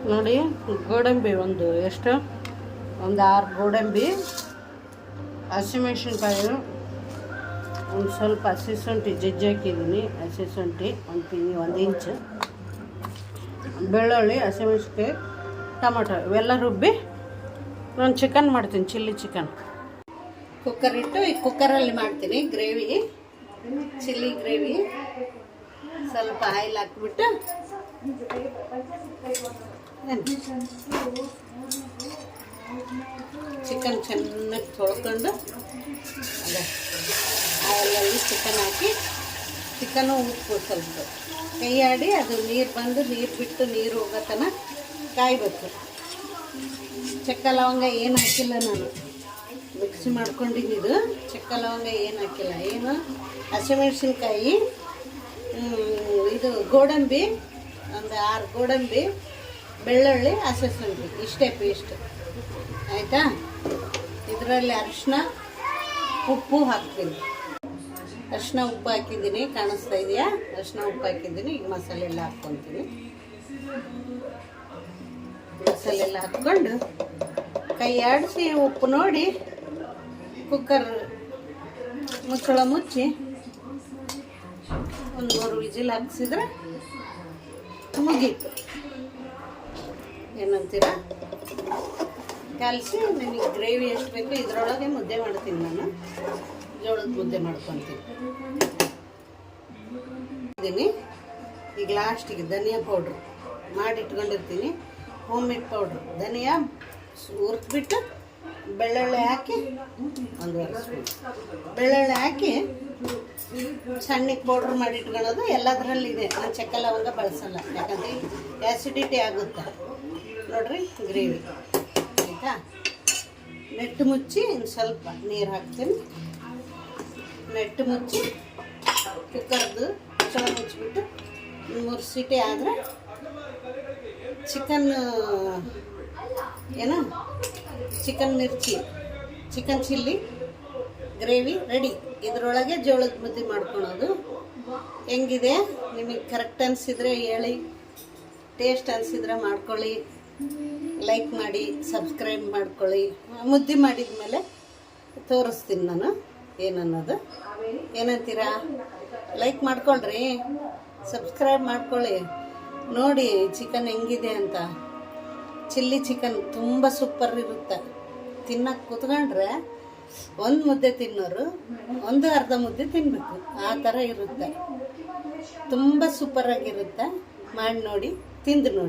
ನೋಡಿ ಗೋಡಂಬಿ ಎಷ್ಟು ಒಂದು 6 ಗೋಡಂಬಿ, ಹಸಿಮೆಣ್ಸಿನ್ಕಾಯಿ ಒಂದು ಸ್ವಲ್ಪ, ಹಸಿ ಶುಂಠಿ ಜಜ್ಜಿ ಹಾಕಿದ್ದೀನಿ, ಹಸಿ ಶುಂಠಿ ಒಂದು ಇಂಚು, ಬೆಳ್ಳುಳ್ಳಿ, ಹಸಿಮೆಣ್ಸಿನ್ಕಾಯಿ, ಟೊಮೊಟೊ ಇವೆಲ್ಲ ರುಬ್ಬಿ ನಾನು ಚಿಕನ್ ಮಾಡ್ತೀನಿ, ಚಿಲ್ಲಿ ಚಿಕನ್. ಕುಕ್ಕರ್ ಇಟ್ಟು ಈ ಕುಕ್ಕರಲ್ಲಿ ಮಾಡ್ತೀನಿ ಗ್ರೇವಿ, ಚಿಲ್ಲಿ ಗ್ರೇವಿ. ಸ್ವಲ್ಪ ಆಯಿಲ್ ಹಾಕ್ಬಿಟ್ಟು ಚಿಕನ್ ಚೆನ್ನಾಗಿ ತೊಳ್ಕೊಂಡು ಅದೇ ಆಯಿಲಲ್ಲಿ ಚಿಕನ್ ಹಾಕಿ, ಚಿಕನು ಉಪ್ಪು ಸ್ವಲ್ಪ ಕೈ ಆಡಿ ಅದು ನೀರು ಬಂದು ನೀರು ಬಿಟ್ಟು ನೀರು ಹೋಗೋ ತನಕ ಕಾಯಬೇಕು. ಚಕ್ಕ ಲವಂಗ ಏನು ಹಾಕಿಲ್ಲ, ನಾನು ಮಿಕ್ಸಿ ಮಾಡ್ಕೊಂಡಿದ್ದು. ಚಕ್ಕ ಲವಂಗ ಏನು ಹಾಕಿಲ್ಲ, ಏನು ಹಸಿಮೆಣ್ಸಿನ್ಕಾಯಿ, ಇದು ಗೋಡಂಬಿ ಒಂದು 6 ಗೋಡಂಬಿ, ಬೆಳ್ಳುಳ್ಳಿ, ಹಸಿ ಶುಂಠಿ ಇಷ್ಟೇ ಪೇಸ್ಟ್ ಆಯಿತಾ. ಇದರಲ್ಲಿ ಅರಿಶಿನ ಉಪ್ಪು ಹಾಕ್ತೀನಿ. ಅರಿಶಿನ ಉಪ್ಪು ಹಾಕಿದ್ದೀನಿ, ಕಾಣಿಸ್ತಾ ಇದೆಯಾ? ಅರಿಶಿನ ಉಪ್ಪು ಹಾಕಿದ್ದೀನಿ. ಈಗ ಮಸಾಲೆ ಎಲ್ಲ ಹಾಕ್ಕೊತೀನಿ. ಮಸಾಲೆ ಎಲ್ಲ ಹಾಕ್ಕೊಂಡು ಕೈ ಆಡಿಸಿ ಉಪ್ಪು ನೋಡಿ ಕುಕ್ಕರ್ ಮುಚ್ಚಳ ಮುಚ್ಚಿ ಒಂದು 3 ವಿಜಿಲ್ ಹಾಕ್ಸಿದ್ರೆ ಮುಗೀತು. ಏನಂತೀರಾ? ಕಲಸಿ ನನಗೆ ಗ್ರೇವಿ ಎಷ್ಟು ಬೇಕು ಇದರೊಳಗೆ ಮುದ್ದೆ ಮಾಡ್ತೀನಿ. ನಾನು ಜೋಳದ ಮುದ್ದೆ ಮಾಡ್ಕೊತೀನಿ. ಈಗ ಲಾಸ್ಟಿಗೆ ಧನಿಯಾ ಪೌಡ್ರು ಮಾಡಿಟ್ಕೊಂಡಿರ್ತೀನಿ, ಹೋಮ್ ಮೇಡ್ ಪೌಡ್ರು. ಧನಿಯಾ ಹುರಿದ್ಬಿಟ್ಟು ಬೆಳ್ಳುಳ್ಳಿ ಹಾಕಿ 1 ಸ್ಪೂನ್ ಬೆಳ್ಳುಳ್ಳಿ ಹಾಕಿ ಸಣ್ಣಗೆ ಪೌಡ್ರ್ ಮಾಡಿ ಇಟ್ಕೊಳ್ಳೋದು. ಎಲ್ಲದರಲ್ಲಿದೆ, ನಾನು ಚಕ್ಕ ಲವಂಗ ಬಳಸಲ್ಲ, ಯಾಕಂದರೆ ಆ್ಯಸಿಡಿಟಿ ಆಗುತ್ತೆ. ನೋಡ್ರಿ ಗ್ರೇವಿ ಆಯಿತಾ. ನೆಟ್ಟು ಮುಚ್ಚಿ ಇನ್ನು ಸ್ವಲ್ಪ ನೀರು ಹಾಕ್ತೀನಿ. ನೆಟ್ಟು ಮುಚ್ಚಿ ಕುಕ್ಕರ್ದು ಮುಚ್ಚಳ ಮುಚ್ಚಿಬಿಟ್ಟು 3 ಸೀಟಿ ಆದರೆ ಚಿಕನ್ ಮಿರ್ಚಿ, ಚಿಕನ್ ಚಿಲ್ಲಿ ಗ್ರೇವಿ ರೆಡಿ. ಇದರೊಳಗೆ ಜೋಳದ ಮುದ್ದೆ ಮಾಡ್ಕೊಳೋದು. ಹೆಂಗಿದೆ ನಿಮಗೆ? ಕರೆಕ್ಟ್ ಅನಿಸಿದರೆ ಹೇಳಿ, ಟೇಸ್ಟ್ ಅನಿಸಿದ್ರೆ ಮಾಡ್ಕೊಳ್ಳಿ, ಲೈಕ್ ಮಾಡಿ, ಸಬ್ಸ್ಕ್ರೈಬ್ ಮಾಡ್ಕೊಳ್ಳಿ. ಮುದ್ದೆ ಮಾಡಿದ ಮೇಲೆ ತೋರಿಸ್ತೀನಿ ನಾನು ಏನನ್ನೋದು. ಏನಂತೀರಾ? ಲೈಕ್ ಮಾಡ್ಕೊಳ್ರಿ, ಸಬ್ಸ್ಕ್ರೈಬ್ ಮಾಡ್ಕೊಳ್ಳಿ, ನೋಡಿ ಚಿಕನ್ ಹೆಂಗಿದೆ ಅಂತ. ಚಿಲ್ಲಿ ಚಿಕನ್ ತುಂಬ ಸೂಪರ್ ಇರುತ್ತೆ. ತಿನ್ನಕ್ಕೆ ಕೂತ್ಕೊಂಡ್ರೆ ಒಂದು ಮುದ್ದೆ ತಿನ್ನೋರು ಅರ್ಧ ಮುದ್ದೆ ತಿನ್ನಬೇಕು, ಆ ಥರ ಇರುತ್ತೆ. ತುಂಬ ಸೂಪರಾಗಿರುತ್ತೆ. ಮಾಡಿ ನೋಡಿ, ತಿಂದು ನೋಡಿ.